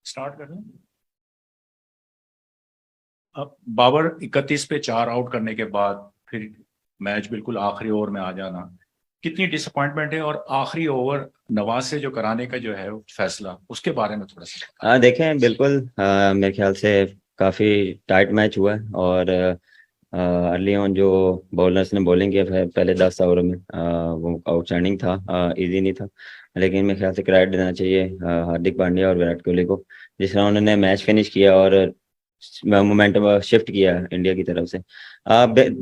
Start कर रहे हैं। अब बाबर 31 पे 4 आउट करने के बाद फिर मैच बिल्कुल आखिरी ओवर में आ जाना कितनी डिसअपॉइंटमेंट है, और आखिरी ओवर नवाज से जो कराने का जो है फैसला, उसके बारे में थोड़ा सा देखें बिल्कुल मेरे ख्याल से काफ़ी टाइट मैच हुआ है। और अर्ली ऑन जो बॉलर्स ने बॉलिंग किया पहले 10 ओवर में वो आउटस्टैंडिंग था, इजी नहीं था। लेकिन मेरे ख्याल से क्रेडिट देना चाहिए हार्दिक पांड्या और विराट कोहली को, जिस तरह उन्होंने मैच फिनिश किया और मोमेंटम शिफ्ट किया इंडिया की तरफ से।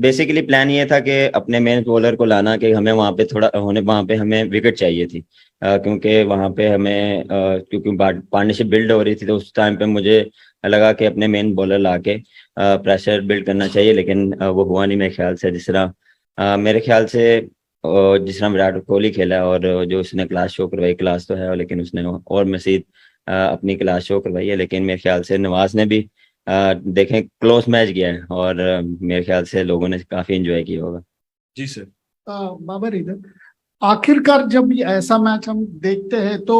बेसिकली प्लान ये था कि अपने मेन बॉलर को लाना, कि हमें वहाँ पे वहाँ पे हमें विकेट चाहिए थी, क्योंकि वहाँ पे हमें क्योंकि पार्टनरशिप बिल्ड हो रही थी, तो उस टाइम पे मुझे लगा कि अपने मेन बॉलर ला के प्रेशर बिल्ड करना चाहिए। लेकिन वो हुआ नहीं मेरे ख्याल से। मेरे ख्याल से जिस तरह विराट कोहली खेला और जो उसने क्लास शो करवाई, क्लास तो है लेकिन उसने और मजीद अपनी क्लास शो करवाई है। लेकिन मेरे ख्याल से नवाज ने भी देखें क्लोज मैच गया है, और मेरे ख्याल से लोगों ने काफी एंजॉय किया होगा। जी सर। बाबर इधर आखिरकार जब ये ऐसा मैच हम देखते हैं तो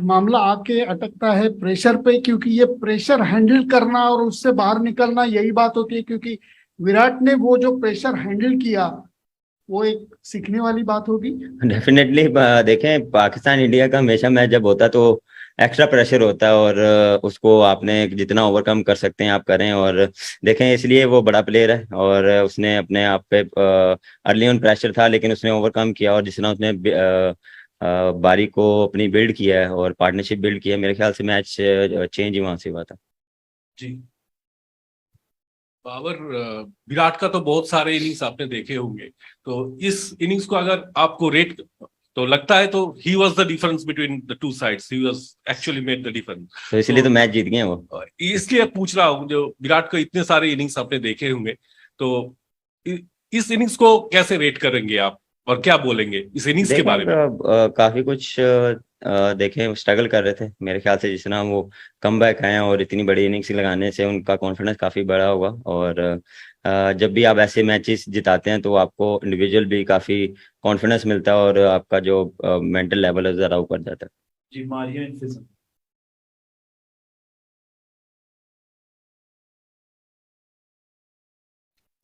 मामला आके अटकता है प्रेशर पे, क्योंकि ये प्रेशर हैंडल करना और उससे बाहर निकलना यही बात होती है। क्योंकि विराट ने वो जो प्रेशर हैंडल किया वो एक सीखने वाली बात होगी। डेफिनेटली देखें पाकिस्तान इंडिया का हमेशा मैच जब होता है तो एक्स्ट्रा प्रेशर होता है, और उसको आपने जितना ओवरकम कर सकते हैं आप करें। और देखें इसलिए वो बड़ा प्लेयर है, और उसने अपने आप पे अर्ली ऑन प्रेशर था लेकिन उसने ओवरकम किया, और जिस तरह उसने बारी को अपनी बिल्ड किया है और पार्टनरशिप बिल्ड किया है, मेरे ख्याल से मैच चेंज ही वहां से हुआ था। जी बाबर, विराट का तो बहुत सारे इनिंग्स आपने देखे होंगे, तो इस इनिंग्स को अगर आपको रेट तो लगता है तो he was the difference between the two sides, he was actually made the difference. तो इसलिए तो मैच जीत गए वो। इसलिए पूछ रहा हूँ, जो विराट को इतने सारे इनिंग्स आपने देखे होंगे, तो इस इनिंग्स को कैसे रेट करेंगे आप, और क्या बोलेंगे इस इनिंग्स के बारे में? काफी कुछ देखें स्ट्रगल कर रहे थे मेरे ख्याल से, जिस तरह वो कम बैक आए और इतनी बड़ी इनिंग्स लगाने से उनका कॉन्फिडेंस काफी बड़ा होगा। और जब भी आप ऐसे मैचेस जिताते हैं तो आपको इंडिविजुअल भी काफी कॉन्फिडेंस मिलता है, और आपका जो मेंटल लेवल है ज़रा ऊपर जाता है। जी मारिया इन्फिज़म।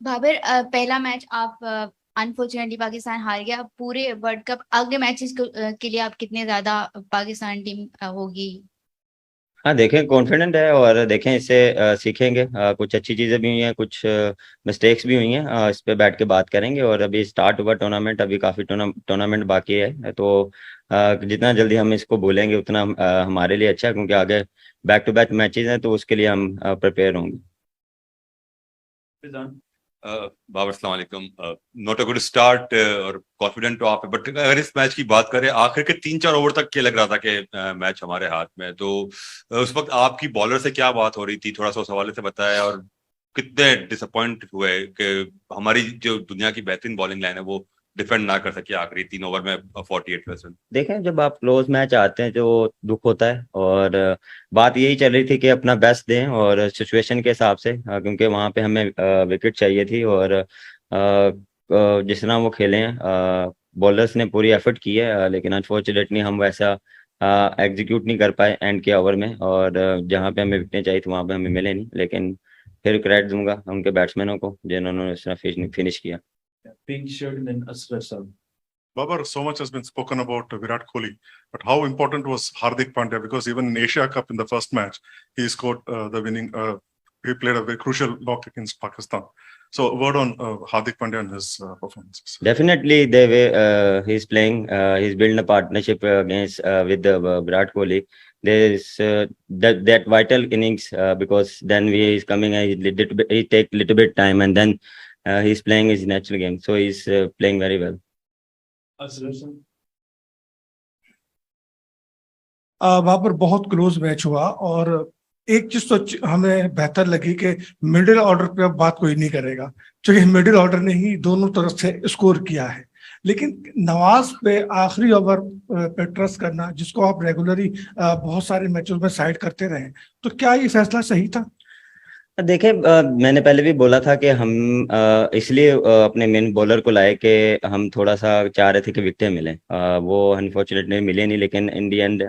बाबर, पहला मैच आप अनफॉर्चुनेटली पाकिस्तान हार गया। पूरे वर्ल्ड कप आगे मैचेस के लिए आप कितने ज्यादा पाकिस्तान टीम होगी? हाँ देखें कॉन्फिडेंट है, और देखें इससे सीखेंगे। कुछ अच्छी चीज़ें भी हुई हैं, कुछ मिस्टेक्स भी हुई हैं, इस पे बैठ के बात करेंगे। और अभी स्टार्ट हुआ टूर्नामेंट, अभी काफ़ी टूर्नामेंट बाकी है, तो जितना जल्दी हम इसको भूलेंगे उतना हमारे लिए अच्छा है, क्योंकि आगे बैक टू बैक मैचेस हैं, तो उसके लिए हम प्रिपेयर होंगे। बाबर अस्सलाम वालेकुम। नॉट अ गुड स्टार्ट और कॉन्फिडेंट तो आप, बट अगर इस मैच की बात करें आखिर के 3-4 ओवर तक क्या लग रहा था कि मैच हमारे हाथ में है, तो उस वक्त आपकी बॉलर से क्या बात हो रही थी, थोड़ा सा उस हवाले से बताया। और कितने डिसअपॉइंट हुए कि हमारी जो दुनिया की बेहतरीन बॉलिंग लाइन है वो डिफेंड ना कर सके आखिरी 3 ओवर में 48%। देखें जब आप क्लोज मैच आते हैं जो दुख होता है, और बात यही चल रही थी कि अपना बेस्ट दें और सिचुएशन के हिसाब से, क्योंकि वहाँ पे हमें विकेट चाहिए थी। और जिस तरह वो खेले हैं बॉलर्स ने पूरी एफर्ट की है, लेकिन अनफॉर्चुनेटली हम वैसा एग्जीक्यूट नहीं कर पाए एंड के ओवर में, और जहाँ पे हमें विकटें चाहिए थी वहाँ पे हमें मिले नहीं। लेकिन फिर क्रेडिट दूंगा उनके बैट्समैनों को जिन्होंने इस तरह फिनिश किया। Pink shirt and then Asrar Sab. Babar, so much has been spoken about Virat Kohli, but how important was Hardik Pandya? Because even in Asia Cup in the first match, he scored the winning. He played a very crucial knock against Pakistan. So, a word on Hardik Pandya and his performances. Definitely, the way he's playing, he's building a partnership against with Virat Kohli. There is that vital innings because then he is coming and he take little bit time, and then he's playing his natural game. So he's playing very well. वहां पर बहुत close match हुआ, और एक चीज तो हमें बेहतर लगी कि मिडिल ऑर्डर पे अब बात कोई नहीं करेगा, क्योंकि मिडिल ऑर्डर ने ही दोनों तरफ से स्कोर किया है। लेकिन नवाज पे आखिरी ओवर पे ट्रस्ट करना, जिसको आप रेगुलरली बहुत सारे मैचों में साइड करते रहे, तो क्या ये फैसला सही था? देखें मैंने पहले भी बोला था कि हम इसलिए अपने मेन बॉलर को लाए कि हम थोड़ा सा चाह रहे थे कि विकेटें मिलें। वो अनफॉर्चुनेटली मिले नहीं, लेकिन इन दी एंड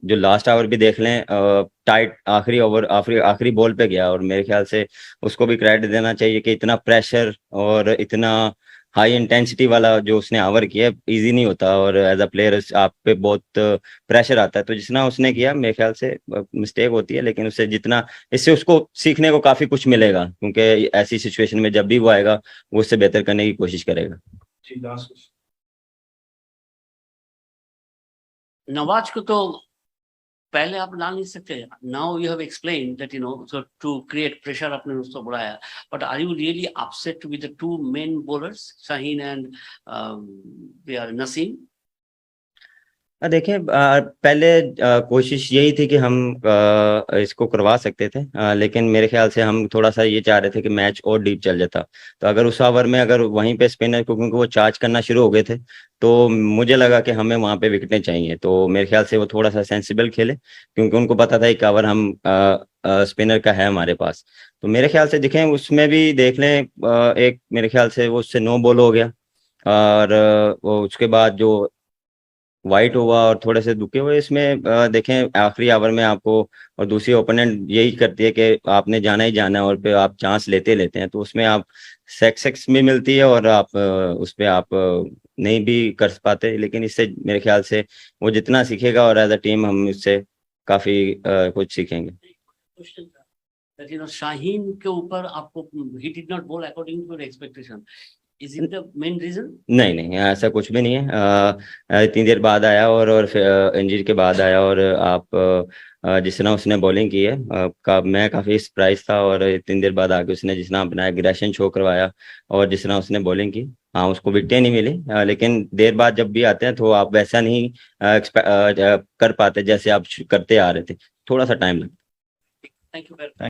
जो लास्ट ओवर भी देख लें, टाइट आखिरी ओवर आखिरी बॉल पे गया, और मेरे ख्याल से उसको भी क्रेडिट देना चाहिए कि इतना प्रेशर और इतना हाई इंटेंसिटी वाला जो उसने ओवर किया इजी नहीं होता, और एज अ प्लेयर आप पे बहुत प्रेशर आता है। तो जितना उसने किया मेरे ख्याल से मिस्टेक होती है, लेकिन उससे जितना इससे उसको सीखने को काफी कुछ मिलेगा, क्योंकि ऐसी सिचुएशन में जब भी वो आएगा वो उससे बेहतर करने की कोशिश करेगा। जी लास्ट क्वेश्चन। नवाज को तो पहले आप ला नहीं सकते। Now you have explain that you know so to create pressure आपने उसको बढ़ाया, but are you really upset with the two main bowlers Shaheen and Naseem? देखिए, पहले कोशिश यही थी कि हम इसको करवा सकते थे, लेकिन मेरे ख्याल से हम थोड़ा सा ये चाह रहे थे कि मैच और डीप चल जाता। तो अगर उस ओवर में अगर वहीं पे स्पिनर को, क्योंकि वो चार्ज करना शुरू हो गए थे, तो मुझे लगा कि हमें वहां पे विकेटें चाहिए। तो मेरे ख्याल से वो थोड़ा सा सेंसिबल खेले, क्योंकि उनको पता था एक ओवर हम स्पिनर का है हमारे पास। तो मेरे ख्याल से देखें, उसमें भी देख लें, एक मेरे ख्याल से वो उससे नो बॉल हो गया, और वो उसके बाद जो वाइट हुआ और थोड़े से दुखे हुए इसमें, देखें आखिरी ओवर में आपको, और दूसरी ओपोनेंट यही करती है कि आपने जाना ही जाना है, और पे आप चांस लेते हैं, तो उसमें आप सक्सेस भी मिलती है, और आप उस पे आप नहीं भी कर पाते। लेकिन इससे मेरे ख्याल से वो जितना सीखेगा, और एज अ टीम हम इससे काफी कुछ सीखेंगे। क्वेश्चन था दैट यू नो शाहीन के ऊपर आपको ही did not bowl according to expectation, is it the main reason? नहीं नहीं, ऐसा कुछ भी नहीं है। इतनी देर बाद आया, और फिर इंजरी के बाद आया, और आप जिस तरह उसने बॉलिंग की है, मैं काफ़ी सरप्राइज था, और इतनी देर बाद आके उसने जिस तरह अपना एग्रेशन शो करवाया, और जिस तरह उसने बॉलिंग की, हाँ उसको विकेटें नहीं मिली, लेकिन देर बाद जब भी आते हैं तो आप वैसा नहीं कर पाते जैसे आप करते आ रहे थे, थोड़ा सा टाइम लगता है। Thank you very